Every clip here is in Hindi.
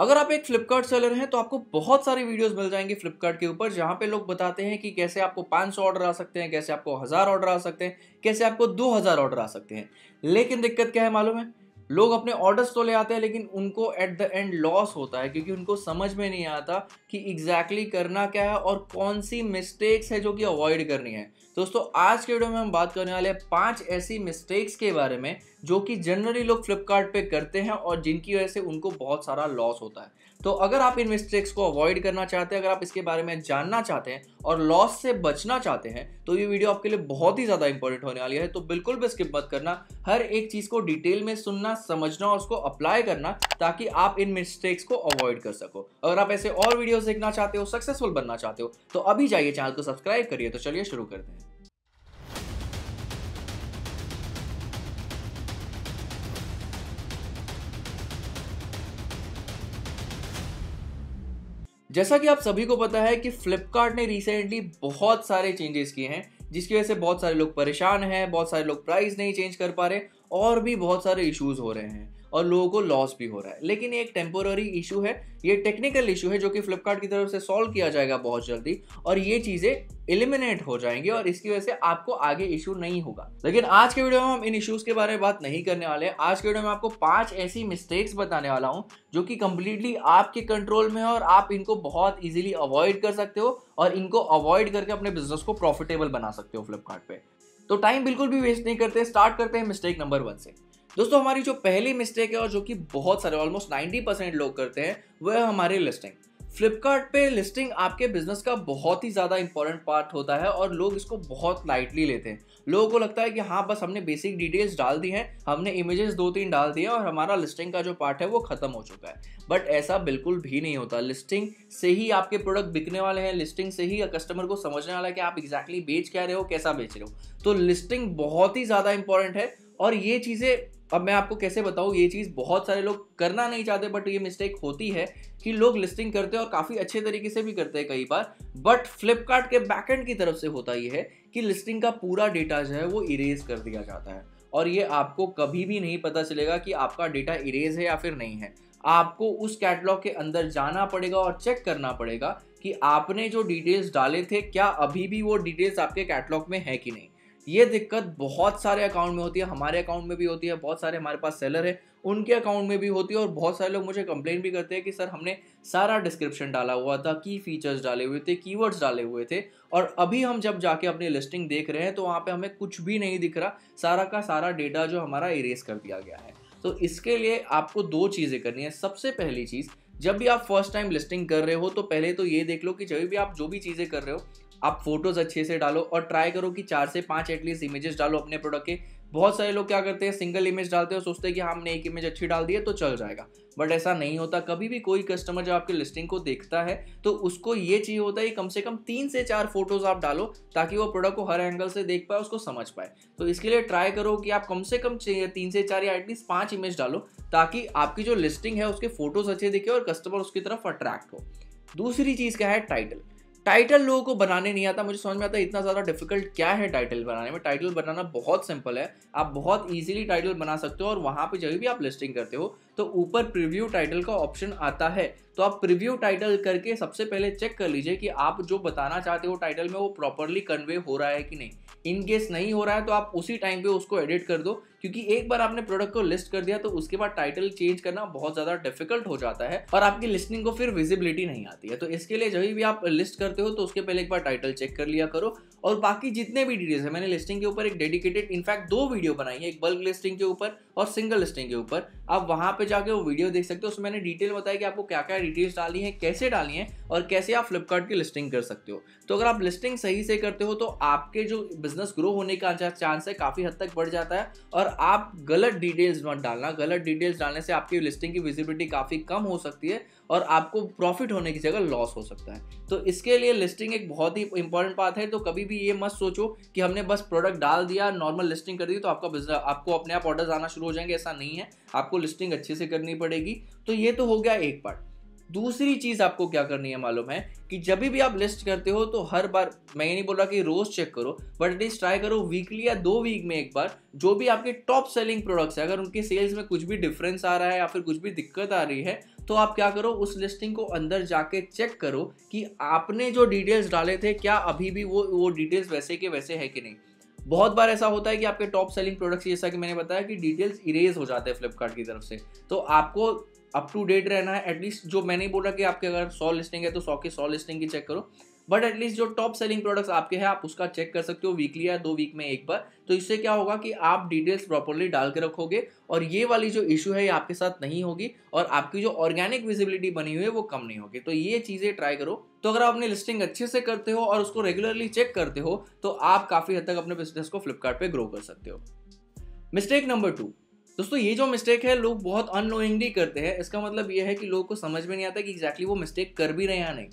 अगर आप एक फ्लिपकार्ट सेलर हैं तो आपको बहुत सारी वीडियोस मिल जाएंगे फ्लिपकार्ट के ऊपर, जहां पे लोग बताते हैं कि कैसे आपको 500 ऑर्डर आ सकते हैं, कैसे आपको 1000 ऑर्डर आ सकते हैं, कैसे आपको 2000 ऑर्डर आ सकते हैं। लेकिन दिक्कत क्या है मालूम है? लोग अपने ऑर्डर्स तो ले आते हैं लेकिन उनको एट द एंड लॉस होता है, क्योंकि उनको समझ में नहीं आता कि एग्जैक्टली करना क्या है और कौन सी मिस्टेक्स है जो कि अवॉइड करनी है। दोस्तों, आज के वीडियो में हम बात करने वाले हैं 5 ऐसी मिस्टेक्स के बारे में जो कि जनरली लोग फ्लिपकार्ट पे करते हैं और जिनकी वजह से उनको बहुत सारा लॉस होता है। तो अगर आप इन मिस्टेक्स को अवॉइड करना चाहते हैं, अगर आप इसके बारे में जानना चाहते हैं और लॉस से बचना चाहते हैं, तो ये वीडियो आपके लिए बहुत ही ज़्यादा इंपॉर्टेंट होने वाली है। तो बिल्कुल भी स्किप मत करना, हर एक चीज़ को डिटेल में सुनना, समझना और उसको अप्लाई करना, ताकि आप इन मिस्टेक्स को अवॉइड कर सको। अगर आप ऐसे और वीडियोस देखना चाहते हो, सक्सेसफुल बनना चाहते हो, तो अभी जाइए चैनल को सब्सक्राइब करिए। तो चलिए शुरू करते हैं। जैसा कि आप सभी को पता है कि फ्लिपकार्ट ने रिसेंटली बहुत सारे चेंजेस किए हैं, जिसकी वजह से बहुत सारे लोग परेशान हैं, बहुत सारे लोग प्राइस नहीं चेंज कर पा रहे और भी बहुत सारे इश्यूज हो रहे हैं और लोगों को लॉस भी हो रहा है। लेकिन ये एक टेम्पोररी इशू है, ये टेक्निकल इशू है जो कि फ्लिपकार्ट की तरफ से सॉल्व किया जाएगा बहुत जल्दी और ये चीज़ें एलिमिनेट हो जाएंगी और इसकी वजह से आपको आगे इशू नहीं होगा। लेकिन आज के वीडियो में हम इन इश्यूज के बारे में बात नहीं करने वाले हैं। आज के वीडियो में आपको 5 ऐसी मिस्टेक्स बताने वाला हूं जो कि कंप्लीटली आपके कंट्रोल में है और आप इनको बहुत इजीली अवॉइड कर सकते हो और इनको अवॉइड करके अपने बिजनेस को प्रॉफिटेबल बना सकते हो फ्लिपकार्ट पे। तो टाइम बिल्कुल भी वेस्ट नहीं करते, स्टार्ट करते हैं मिस्टेक नंबर 1 से। दोस्तों, हमारी जो पहली मिस्टेक है और जो कि बहुत सारे ऑलमोस्ट 90% लोग करते हैं, वह है हमारी लिस्टिंग। फ्लिपकार्ट पे लिस्टिंग आपके बिजनेस का बहुत ही ज़्यादा इंपॉर्टेंट पार्ट होता है और लोग इसको बहुत लाइटली लेते हैं। लोगों को लगता है कि हाँ, बस हमने बेसिक डिटेल्स डाल दी हैं, हमने इमेजेस 2-3 डाल दिए और हमारा लिस्टिंग का जो पार्ट है वो खत्म हो चुका है। बट ऐसा बिल्कुल भी नहीं होता। लिस्टिंग से ही आपके प्रोडक्ट बिकने वाले हैं, लिस्टिंग से ही कस्टमर को समझने वाला है कि आप एग्जैक्टली बेच क्या रहे हो, कैसा बेच रहे हो। तो लिस्टिंग बहुत ही ज़्यादा इंपॉर्टेंट है और ये चीज़ें अब मैं आपको कैसे बताऊँ, ये चीज़ बहुत सारे लोग करना नहीं चाहते, बट ये मिस्टेक होती है कि लोग लिस्टिंग करते हैं और काफ़ी अच्छे तरीके से भी करते हैं कई बार। बट फ्लिपकार्ट के बैकएंड की तरफ से होता ये है कि लिस्टिंग का पूरा डेटा जो है वो इरेज कर दिया जाता है और ये आपको कभी भी नहीं पता चलेगा कि आपका डेटा इरेज है या फिर नहीं है। आपको उस कैटलॉग के अंदर जाना पड़ेगा और चेक करना पड़ेगा कि आपने जो डिटेल्स डाले थे, क्या अभी भी वो डिटेल्स आपके कैटलॉग में है कि नहीं। ये दिक्कत बहुत सारे अकाउंट में होती है, हमारे अकाउंट में भी होती है, बहुत सारे हमारे पास सेलर है उनके अकाउंट में भी होती है और बहुत सारे लोग मुझे कंप्लेन भी करते हैं कि सर हमने सारा डिस्क्रिप्शन डाला हुआ था, की फीचर्स डाले हुए थे, कीवर्ड्स डाले हुए थे और अभी हम जब जाके अपनी लिस्टिंग देख रहे हैं तो वहाँ पे हमें कुछ भी नहीं दिख रहा, सारा का सारा डेटा जो हमारा इरेज कर दिया गया है। तो इसके लिए आपको 2 चीज़ें करनी है। सबसे पहली चीज़, जब भी आप फर्स्ट टाइम लिस्टिंग कर रहे हो तो पहले तो ये देख लो कि जब भी आप जो भी चीज़ें कर रहे हो, आप फोटोज अच्छे से डालो और ट्राई करो कि 4 से 5 एटलीस्ट इमेजेस डालो अपने प्रोडक्ट के। बहुत सारे लोग क्या करते हैं, सिंगल इमेज डालते हैं और सोचते हैं कि हाँ, हमने एक इमेज अच्छी डाल दी है तो चल जाएगा, बट ऐसा नहीं होता। कभी भी कोई कस्टमर जब आपकी लिस्टिंग को देखता है तो उसको ये चाहिए होता है कि कम से कम 3 से 4 फोटोज आप डालो ताकि वो प्रोडक्ट को हर एंगल से देख पाए, उसको समझ पाए। तो इसके लिए ट्राई करो कि आप कम से कम 3 से 4 या एटलीस्ट 5 इमेज डालो ताकि आपकी जो लिस्टिंग है उसके फोटोज अच्छे दिखे और कस्टमर उसकी तरफ अट्रैक्ट हो। दूसरी चीज़ क्या है, टाइटल। टाइटल लोगों को बनाने नहीं आता। मुझे समझ में आता है इतना ज़्यादा डिफिकल्ट क्या है टाइटल बनाने में। टाइटल बनाना बहुत सिंपल है, आप बहुत इजीली टाइटल बना सकते हो और वहाँ पे जब भी आप लिस्टिंग करते हो तो ऊपर प्रीव्यू टाइटल का ऑप्शन आता है, तो आप प्रीव्यू टाइटल करके सबसे पहले चेक कर लीजिए कि आप जो बताना चाहते हो टाइटल में वो प्रॉपरली कन्वे हो रहा है कि नहीं। इन केस नहीं हो रहा है तो आप उसी टाइम पे उसको एडिट कर दो, क्योंकि एक बार आपने प्रोडक्ट को लिस्ट कर दिया तो उसके बाद टाइटल चेंज करना बहुत ज़्यादा डिफिकल्ट हो जाता है और आपकी लिस्टिंग को फिर विजिबिलिटी नहीं आती है। तो इसके लिए जब भी आप लिस्ट करते हो तो उसके पहले एक बार टाइटल चेक कर लिया करो और बाकी जितने भी डिटेल्स है, मैंने लिस्टिंग के ऊपर एक डेडिकेटेड इनफैक्ट 2 वीडियो बनाई है, एक बल्क लिस्टिंग के ऊपर और सिंगल लिस्टिंग के ऊपर। आप वहाँ पे जाके वो वीडियो देख सकते हो, उसमें मैंने डिटेल बताया कि आपको क्या क्या डिटेल्स डालनी है, कैसे डालनी है और कैसे आप फ्लिपकार्ट की लिस्टिंग कर सकते हो। तो अगर आप लिस्टिंग सही से करते हो तो आपके जो बिजनेस ग्रो होने का चांस है काफ़ी हद तक बढ़ जाता है और आप गलत डिटेल्स मत डालना। गलत डिटेल्स डालने से आपकी लिस्टिंग की विजिबिलिटी काफ़ी कम हो सकती है और आपको प्रॉफिट होने की जगह लॉस हो सकता है। तो इसके लिए लिस्टिंग एक बहुत ही इंपॉर्टेंट बात है। तो कभी भी ये मत सोचो कि हमने बस प्रोडक्ट डाल दिया, नॉर्मल लिस्टिंग कर दी तो आपका बिजनेस, आपको अपने आप ऑर्डर्स आना शुरू हो जाएंगे। ऐसा नहीं है, आपको लिस्टिंग अच्छे से करनी पड़ेगी। तो ये तो हो गया एक पार्ट। दूसरी चीज़ आपको क्या करनी है मालूम है कि जब भी आप लिस्ट करते हो तो हर बार, मैं ये नहीं बोल रहा कि रोज चेक करो, बट एटलीस्ट ट्राई करो वीकली या 2 वीक में एक बार जो भी आपके टॉप सेलिंग प्रोडक्ट्स है, अगर उनके सेल्स में कुछ भी डिफरेंस आ रहा है या फिर कुछ भी दिक्कत आ रही है तो आप क्या करो, उस लिस्टिंग को अंदर जाके चेक करो कि आपने जो डिटेल्स डाले थे क्या अभी भी वो डिटेल्स वैसे के वैसे है कि नहीं। बहुत बार ऐसा होता है कि आपके टॉप सेलिंग प्रोडक्ट्स, जैसा कि मैंने बताया, कि डिटेल्स इरेज हो जाते हैं फ्लिपकार्ट की तरफ से। तो आपको अप टू डेट रहना है। एटलीस्ट जो मैंने बोला कि आपके अगर 100 लिस्टिंग है तो 100 की 100 लिस्टिंग की चेक करो, बट एटलीस्ट जो टॉप सेलिंग प्रोडक्ट्स आपके हैं आप उसका चेक कर सकते हो वीकली या 2 वीक में एक बार। तो इससे क्या होगा कि आप डिटेल्स प्रॉपर्ली डाल के रखोगे और ये वाली जो इशू है ये आपके साथ नहीं होगी और आपकी जो ऑर्गेनिक विजिबिलिटी बनी हुई है वो कम नहीं होगी। तो ये चीज़ें ट्राई करो। तो अगर आप अपनी लिस्टिंग अच्छे से करते हो और उसको रेगुलरली चेक करते हो तो आप काफ़ी हद तक अपने बिजनेस को फ्लिपकार्ट पे ग्रो कर सकते हो। मिस्टेक नंबर 2, दोस्तों ये जो मिस्टेक है लोग बहुत अननोइंगली करते हैं। इसका मतलब ये है कि लोगों को समझ में नहीं आता कि एग्जैक्टली वो मिस्टेक कर भी रहे हैं या नहीं।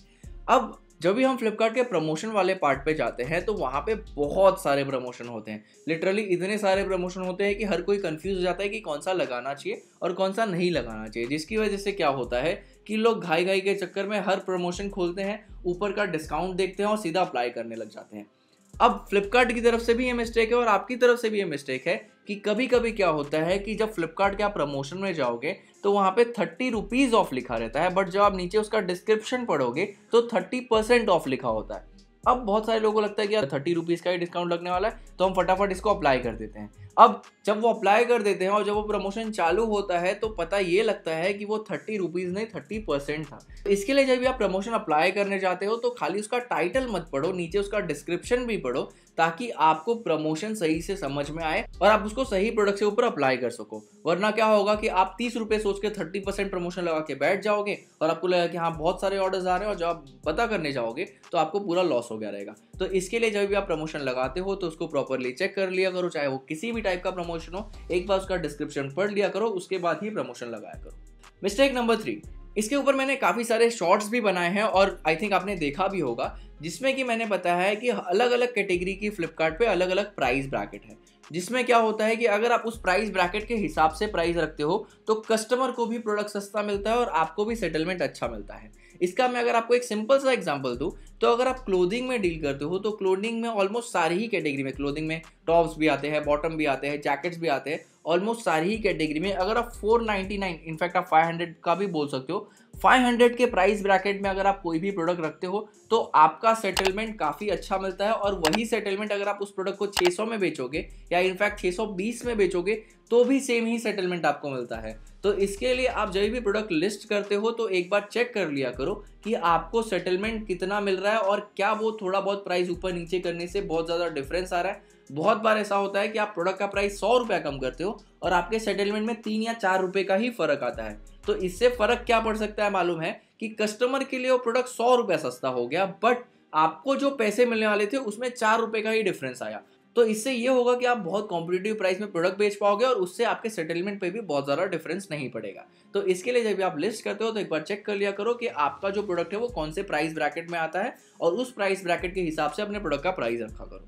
अब जब भी हम फ्लिपकार्ट के प्रमोशन वाले पार्ट पे जाते हैं तो वहाँ पे बहुत सारे प्रमोशन होते हैं। लिटरली इतने सारे प्रमोशन होते हैं कि हर कोई कंफ्यूज हो जाता है कि कौन सा लगाना चाहिए और कौन सा नहीं लगाना चाहिए, जिसकी वजह से क्या होता है कि लोग घाई घाई के चक्कर में हर प्रमोशन खोलते हैं, ऊपर का डिस्काउंट देखते हैं और सीधा अप्लाई करने लग जाते हैं। अब फ्लिपकार्ट की तरफ से भी ये मिस्टेक है और आपकी तरफ से भी ये मिस्टेक है कि कभी कभी क्या होता है कि जब फ्लिपकार्ट के आप प्रमोशन में जाओगे तो वहाँ पे 30 रुपीज़ ऑफ लिखा रहता है, बट जब आप नीचे उसका डिस्क्रिप्शन पढ़ोगे तो 30% ऑफ लिखा होता है। अब बहुत सारे लोगों को लगता है कि यार 30 रुपीज़ का ही डिस्काउंट लगने वाला है तो हम फटाफट इसको अप्लाई कर देते हैं। अब जब वो अप्लाई कर देते हैं और जब वो प्रमोशन चालू होता है तो पता ये लगता है कि वो 30 रुपीज़ नहीं 30% था। इसके लिए जब भी आप प्रमोशन अप्लाई करने जाते हो तो खाली उसका टाइटल मत पढ़ो, नीचे उसका डिस्क्रिप्शन भी पढ़ो ताकि आपको प्रमोशन सही से समझ में आए और आप उसको सही प्रोडक्ट से ऊपर अप्लाई कर सको। वरना क्या होगा कि आप 30 रुपये सोच के 30% प्रमोशन लगा के बैठ जाओगे और आपको लगेगा कि हाँ बहुत सारे ऑर्डर्स आ रहे हैं और जब आप पता करने जाओगे तो आपको पूरा लॉस हो गया रहेगा। तो इसके लिए जब भी आप प्रमोशन लगाते हो तो उसको प्रॉपरली चेक कर लिया करो, चाहे वो किसी भी टाइप का प्रमोशन हो, एक बार उसका डिस्क्रिप्शन पढ़ लिया करो, उसके बाद ही प्रमोशन लगाया करो। मिस्टेक नंबर 3, इसके ऊपर मैंने काफ़ी सारे शॉर्ट्स भी बनाए हैं और आई थिंक आपने देखा भी होगा, जिसमें कि मैंने बताया है कि अलग अलग कैटेगरी की फ्लिपकार्ट पे अलग अलग प्राइस ब्रैकेट है। जिसमें क्या होता है कि अगर आप उस प्राइस ब्रैकेट के हिसाब से प्राइस रखते हो तो कस्टमर को भी प्रोडक्ट सस्ता मिलता है और आपको भी सेटलमेंट अच्छा मिलता है। इसका मैं अगर आपको एक सिंपल सा एग्जांपल दूं तो अगर आप क्लोथिंग में डील करते हो तो क्लोथिंग में ऑलमोस्ट सारी ही कैटेगरी में, क्लोथिंग में टॉप्स भी आते हैं, बॉटम भी आते हैं, जैकेट्स भी आते हैं, ऑलमोस्ट सारी ही कैटेगरी में अगर आप 499 इनफैक्ट आप 500 का भी बोल सकते हो, 500 के प्राइस ब्रैकेट में अगर आप कोई भी प्रोडक्ट रखते हो तो आपका सेटलमेंट काफ़ी अच्छा मिलता है। और वही सेटलमेंट अगर आप उस प्रोडक्ट को 600 में बेचोगे या इनफैक्ट 620 में बेचोगे तो भी सेम ही सेटलमेंट आपको मिलता है। तो इसके लिए आप जब भी प्रोडक्ट लिस्ट करते हो तो एक बार चेक कर लिया करो कि आपको सेटलमेंट कितना मिल रहा है और क्या वो थोड़ा बहुत प्राइस ऊपर नीचे करने से बहुत ज़्यादा डिफरेंस आ रहा है। बहुत बार ऐसा होता है कि आप प्रोडक्ट का प्राइस 100 रुपये कम करते हो और आपके सेटलमेंट में 3 या 4 रुपये का ही फर्क आता है। तो इससे फर्क क्या पड़ सकता है मालूम है कि कस्टमर के लिए वो प्रोडक्ट 100 रुपये सस्ता हो गया, बट आपको जो पैसे मिलने वाले थे उसमें 4 रुपये का ही डिफरेंस आया। तो इससे ये होगा कि आप बहुत कॉम्पिटिटिव प्राइस में प्रोडक्ट बेच पाओगे और उससे आपके सेटलमेंट पे भी बहुत ज़्यादा डिफरेंस नहीं पड़ेगा। तो इसके लिए जब भी आप लिस्ट करते हो तो एक बार चेक कर लिया करो कि आपका जो प्रोडक्ट है वो कौन से प्राइस ब्रैकेट में आता है और उस प्राइस ब्रैकेट के हिसाब से अपने प्रोडक्ट का प्राइस रखा करो।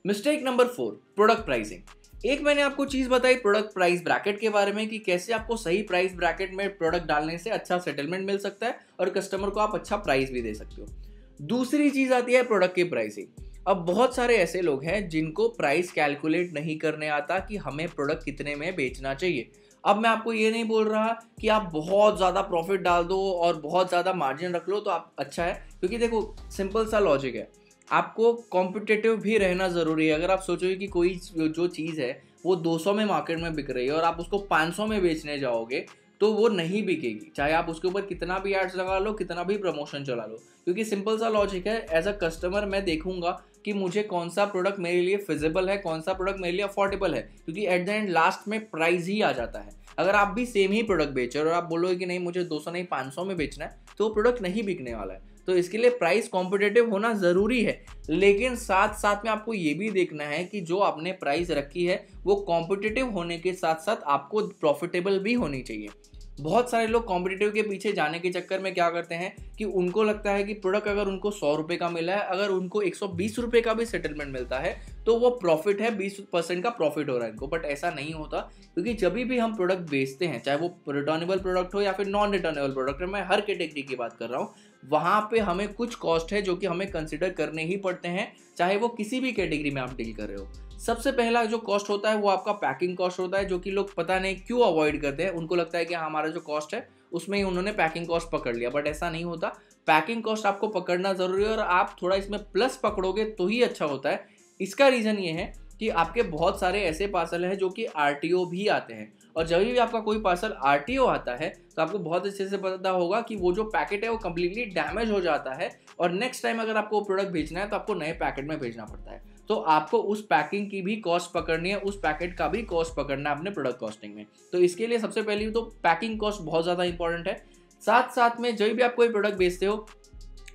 Mistake number 4, product pricing. एक मैंने आपको चीज़ बताई प्रोडक्ट प्राइस ब्रैकेट के बारे में कि कैसे आपको सही प्राइस ब्रैकेट में प्रोडक्ट डालने से अच्छा सेटलमेंट मिल सकता है और कस्टमर को आप अच्छा प्राइस भी दे सकते हो। दूसरी चीज़ आती है प्रोडक्ट की प्राइसिंग। अब बहुत सारे ऐसे लोग हैं जिनको प्राइस कैलकुलेट नहीं करने आता कि हमें प्रोडक्ट कितने में बेचना चाहिए। अब मैं आपको ये नहीं बोल रहा कि आप बहुत ज़्यादा प्रॉफिट डाल दो और बहुत ज़्यादा मार्जिन रख लो तो आप अच्छा है, क्योंकि देखो सिंपल सा लॉजिक है, आपको कॉम्पिटिटिव भी रहना ज़रूरी है। अगर आप सोचोगे कि कोई जो चीज़ है वो 200 में मार्केट में बिक रही है और आप उसको 500 में बेचने जाओगे तो वो नहीं बिकेगी, चाहे आप उसके ऊपर कितना भी एड्स लगा लो, कितना भी प्रमोशन चला लो, क्योंकि सिंपल सा लॉजिक है, एज अ कस्टमर मैं देखूंगा कि मुझे कौन सा प्रोडक्ट मेरे लिए फिजिबल है, कौन सा प्रोडक्ट मेरे लिए अफोर्डेबल है, क्योंकि एट द एंड लास्ट में प्राइस ही आ जाता है। अगर आप भी सेम ही प्रोडक्ट बेच रहे हो और आप बोलोगे कि नहीं मुझे 200 नहीं 500 में बेचना है तो वो प्रोडक्ट नहीं बिकने वाला है। तो इसके लिए प्राइस कॉम्पिटिटिव होना ज़रूरी है, लेकिन साथ साथ में आपको ये भी देखना है कि जो आपने प्राइस रखी है वो कॉम्पिटिटिव होने के साथ साथ आपको प्रॉफिटेबल भी होनी चाहिए। बहुत सारे लोग कॉम्पिटिटिव के पीछे जाने के चक्कर में क्या करते हैं कि उनको लगता है कि प्रोडक्ट अगर उनको 100 रुपये का मिला है, अगर उनको 120 रुपये का भी सेटलमेंट मिलता है तो वो प्रॉफिट है, 20% का प्रॉफिट हो रहा है इनको। बट ऐसा नहीं होता, क्योंकि जब भी हम प्रोडक्ट बेचते हैं, चाहे वो रिटर्नेबल प्रोडक्ट हो या फिर नॉन रिटर्नेबल प्रोडक्ट है, मैं हर कैटेगरी की बात कर रहा हूँ, वहाँ पे हमें कुछ कॉस्ट है जो कि हमें कंसिडर करने ही पड़ते हैं, चाहे वो किसी भी कैटेगरी में आप डील कर रहे हो। सबसे पहला जो कॉस्ट होता है वो आपका पैकिंग कॉस्ट होता है, जो कि लोग पता नहीं क्यों अवॉइड करते हैं। उनको लगता है कि हमारा जो कॉस्ट है उसमें ही उन्होंने पैकिंग कॉस्ट पकड़ लिया, बट ऐसा नहीं होता। पैकिंग कॉस्ट आपको पकड़ना ज़रूरी है और आप थोड़ा इसमें प्लस पकड़ोगे तो ही अच्छा होता है। इसका रीज़न ये है कि आपके बहुत सारे ऐसे पार्सल हैं जो कि RTO भी आते हैं, और जब भी आपका कोई पार्सल RTO आता है तो आपको बहुत अच्छे से पता होगा कि वो जो पैकेट है वो कम्प्लीटली डैमेज हो जाता है, और नेक्स्ट टाइम अगर आपको प्रोडक्ट भेजना है तो आपको नए पैकेट में भेजना पड़ता है। तो आपको उस पैकिंग की भी कॉस्ट पकड़नी है, उस पैकेट का भी कॉस्ट पकड़ना है अपने प्रोडक्ट कॉस्टिंग में। तो इसके लिए सबसे पहले तो पैकिंग कॉस्ट बहुत ज़्यादा इंपॉर्टेंट है। साथ साथ में जब भी आप कोई प्रोडक्ट बेचते हो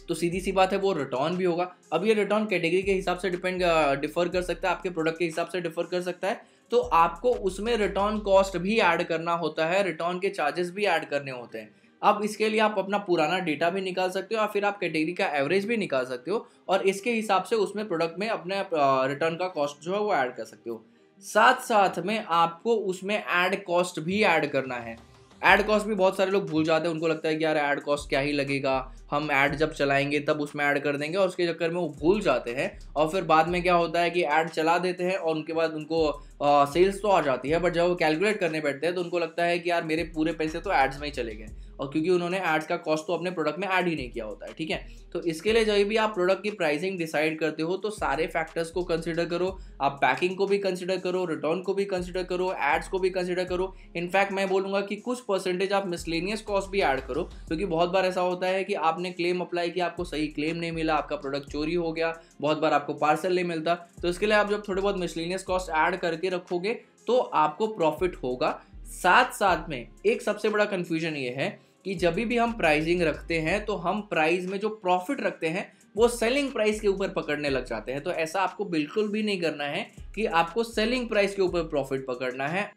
तो सीधी सी बात है वो रिटर्न भी होगा। अब ये रिटर्न कैटेगरी के हिसाब से डिफर कर सकता है, आपके प्रोडक्ट के हिसाब से डिफर कर सकता है, तो आपको उसमें रिटर्न कॉस्ट भी ऐड करना होता है, रिटर्न के चार्जेस भी ऐड करने होते हैं। अब इसके लिए आप अपना पुराना डेटा भी निकाल सकते हो, या फिर आप कैटेगरी का एवरेज भी निकाल सकते हो, और इसके हिसाब से उसमें प्रोडक्ट में अपने रिटर्न का कॉस्ट जो है वो ऐड कर सकते हो। साथ साथ में आपको उसमें ऐड कॉस्ट भी ऐड करना है। ऐड कॉस्ट भी बहुत सारे लोग भूल जाते हैं, उनको लगता है कि यार ऐड कॉस्ट क्या ही लगेगा, हम ऐड जब चलाएंगे तब उसमें ऐड कर देंगे, और उसके चक्कर में वो भूल जाते हैं। और फिर बाद में क्या होता है कि ऐड चला देते हैं और उनके बाद उनको सेल्स तो आ जाती है, बट जब वो कैलकुलेट करने बैठते हैं तो उनको लगता है कि यार मेरे पूरे पैसे तो एड्स में ही चले गए, और क्योंकि उन्होंने एड्स का कॉस्ट तो अपने प्रोडक्ट में ऐड ही नहीं किया होता है। ठीक है, तो इसके लिए जब भी आप प्रोडक्ट की प्राइसिंग डिसाइड करते हो तो सारे फैक्टर्स को कंसिडर करो। आप पैकिंग को भी कंसिडर करो, रिटर्न को भी कंसिडर करो, एड्स को भी कंसिडर करो। इनफैक्ट मैं बोलूँगा कि कुछ परसेंटेज आप मिसलेनियस कॉस्ट भी ऐड करो, क्योंकि बहुत बार ऐसा होता है कि आपने क्लेम अप्लाई किया, आपको सही क्लेम नहीं मिला, आपका प्रोडक्ट चोरी हो गया, बहुत बार आपको पार्सल नहीं मिलता। तो इसके लिए आप जब थोड़े बहुत मिसलेनियस कॉस्ट ऐड करके रखोगे तो आपको प्रॉफिट होगा। साथ साथ में एक सबसे बड़ा कंफ्यूजन ये है कि जब भी हम प्राइसिंग रखते हैं तो हम प्राइस में जो प्रॉफिट रखते हैं वो सेलिंग प्राइस के ऊपर पकड़ने लग जाते हैं। तो ऐसा आपको बिल्कुल भी नहीं करना है कि आपको सेलिंग प्राइस के ऊपर प्रॉफिट पकड़ना है,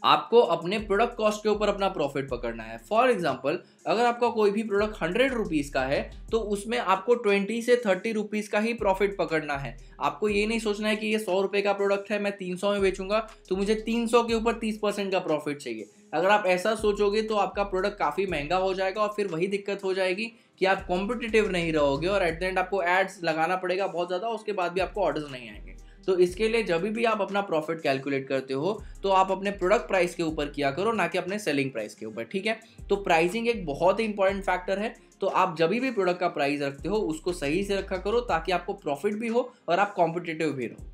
आपको अपने प्रोडक्ट कॉस्ट के ऊपर अपना प्रॉफिट पकड़ना है। फॉर एग्जाम्पल, अगर आपका कोई भी प्रोडक्ट 100 रुपीज़ का है तो उसमें आपको 20 से 30 रुपीज़ का ही प्रॉफिट पकड़ना है। आपको ये नहीं सोचना है कि ये 100 रुपये का प्रोडक्ट है, मैं 300 में बेचूंगा तो मुझे 300 के ऊपर 30% का प्रॉफिट चाहिए। अगर आप ऐसा सोचोगे तो आपका प्रोडक्ट काफ़ी महंगा हो जाएगा, और फिर वही दिक्कत हो जाएगी कि आप कॉम्पिटिटिव नहीं रहोगे, और एट द एंड आपको एड्स लगाना पड़ेगा बहुत ज़्यादा, उसके बाद भी आपको ऑर्डर्स नहीं आएंगे। तो इसके लिए जब भी आप अपना प्रॉफिट कैलकुलेट करते हो तो आप अपने प्रोडक्ट प्राइस के ऊपर किया करो, ना कि अपने सेलिंग प्राइस के ऊपर। ठीक है, तो प्राइसिंग एक बहुत ही इंपॉर्टेंट फैक्टर है। तो आप जब भी प्रोडक्ट का प्राइस रखते हो उसको सही से रखा करो, ताकि आपको प्रॉफिट भी हो और आप कॉम्पिटिटिव भी रहो।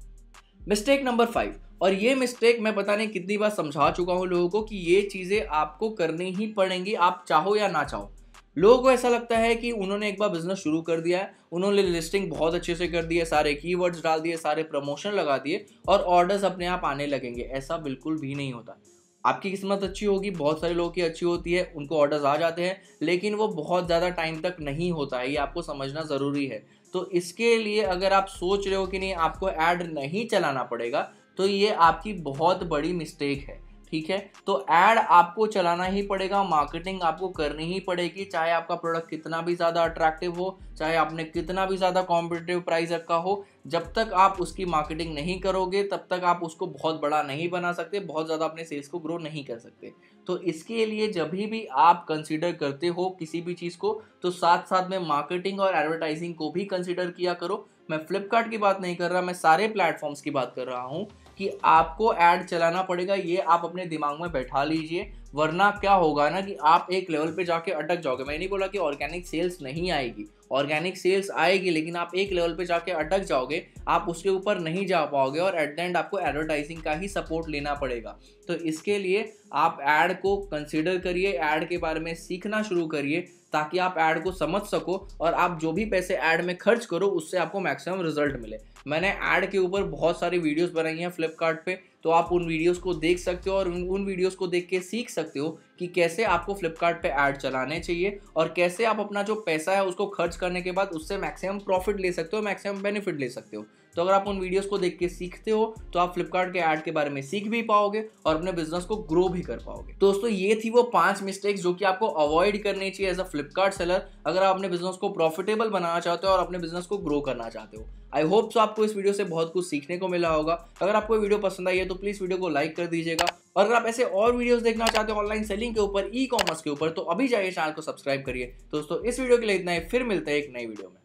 मिस्टेक नंबर 5, और ये मिस्टेक मैं पता नहीं कितनी बार समझा चुका हूँ लोगों को कि ये चीज़ें आपको करनी ही पड़ेंगी, आप चाहो या ना चाहो। लोगों को ऐसा लगता है कि उन्होंने एक बार बिजनेस शुरू कर दिया है, उन्होंने लिस्टिंग बहुत अच्छे से कर दी है, सारे कीवर्ड्स डाल दिए, सारे प्रमोशन लगा दिए और ऑर्डर्स अपने आप आने लगेंगे। ऐसा बिल्कुल भी नहीं होता। आपकी किस्मत अच्छी होगी, बहुत सारे लोगों की अच्छी होती है, उनको ऑर्डर्स आ जाते हैं, लेकिन वो बहुत ज़्यादा टाइम तक नहीं होता है, ये आपको समझना ज़रूरी है। तो इसके लिए अगर आप सोच रहे हो कि नहीं आपको ऐड नहीं चलाना पड़ेगा, तो ये आपकी बहुत बड़ी मिस्टेक है। ठीक है, तो ऐड आपको चलाना ही पड़ेगा, मार्केटिंग आपको करनी ही पड़ेगी, चाहे आपका प्रोडक्ट कितना भी ज़्यादा अट्रैक्टिव हो, चाहे आपने कितना भी ज़्यादा कॉम्पिटिटिव प्राइस रखा हो। जब तक आप उसकी मार्केटिंग नहीं करोगे तब तक आप उसको बहुत बड़ा नहीं बना सकते, बहुत ज़्यादा अपने सेल्स को ग्रो नहीं कर सकते। तो इसके लिए जब भी आप कंसीडर करते हो किसी भी चीज़ को, तो साथ साथ में मार्केटिंग और एडवर्टाइजिंग को भी कंसीडर किया करो। मैं फ्लिपकार्ट की बात नहीं कर रहा, मैं सारे प्लेटफॉर्म्स की बात कर रहा हूँ कि आपको ऐड चलाना पड़ेगा, ये आप अपने दिमाग में बैठा लीजिए। वरना क्या होगा ना कि आप एक लेवल पे जाके अटक जाओगे। मैं नहीं बोला कि ऑर्गेनिक सेल्स नहीं आएगी, ऑर्गेनिक सेल्स आएगी, लेकिन आप एक लेवल पे जाके अटक जाओगे, आप उसके ऊपर नहीं जा पाओगे, और एट द एंड आपको एडवर्टाइजिंग का ही सपोर्ट लेना पड़ेगा। तो इसके लिए आप ऐड को कंसीडर करिए, ऐड के बारे में सीखना शुरू करिए, ताकि आप ऐड को समझ सको और आप जो भी पैसे ऐड में खर्च करो उससे आपको मैक्सिमम रिजल्ट मिले। मैंने ऐड के ऊपर बहुत सारी वीडियोस बनाई हैं फ्लिपकार्ट पे, तो आप उन वीडियोस को देख सकते हो और उन वीडियोस को देख के सीख सकते हो कि कैसे आपको फ्लिपकार्ट पे ऐड चलाने चाहिए, और कैसे आप अपना जो पैसा है उसको खर्च करने के बाद उससे मैक्सिमम प्रॉफिट ले सकते हो, मैक्सिमम बेनिफिट ले सकते हो। तो अगर आप उन वीडियोस को देख के सीखते हो तो आप फ्लिपकार्ट के ऐड के बारे में सीख भी पाओगे और अपने बिजनेस को ग्रो भी कर पाओगे। दोस्तों, ये थी वो 5 मिस्टेक्स जो कि आपको अवॉइड करनी चाहिए एज अ फ्लिपकार्ट सेलर, अगर आप अपने बिजनेस को प्रॉफिटेबल बनाना चाहते हो और अपने बिजनेस को ग्रो करना चाहते हो। आई होप सो आपको इस वीडियो से बहुत कुछ सीखने को मिला होगा। अगर आपको वीडियो पसंद आई है तो प्लीज वीडियो को लाइक कर दीजिएगा, और अगर आप ऐसे और वीडियोस देखना चाहते हो ऑनलाइन सेलिंग के ऊपर, ई कॉमर्स के ऊपर, तो अभी जाइए चैनल को सब्सक्राइब करिए। दोस्तों, इस वीडियो के लिए इतना ही, फिर मिलते हैं एक नई वीडियो में।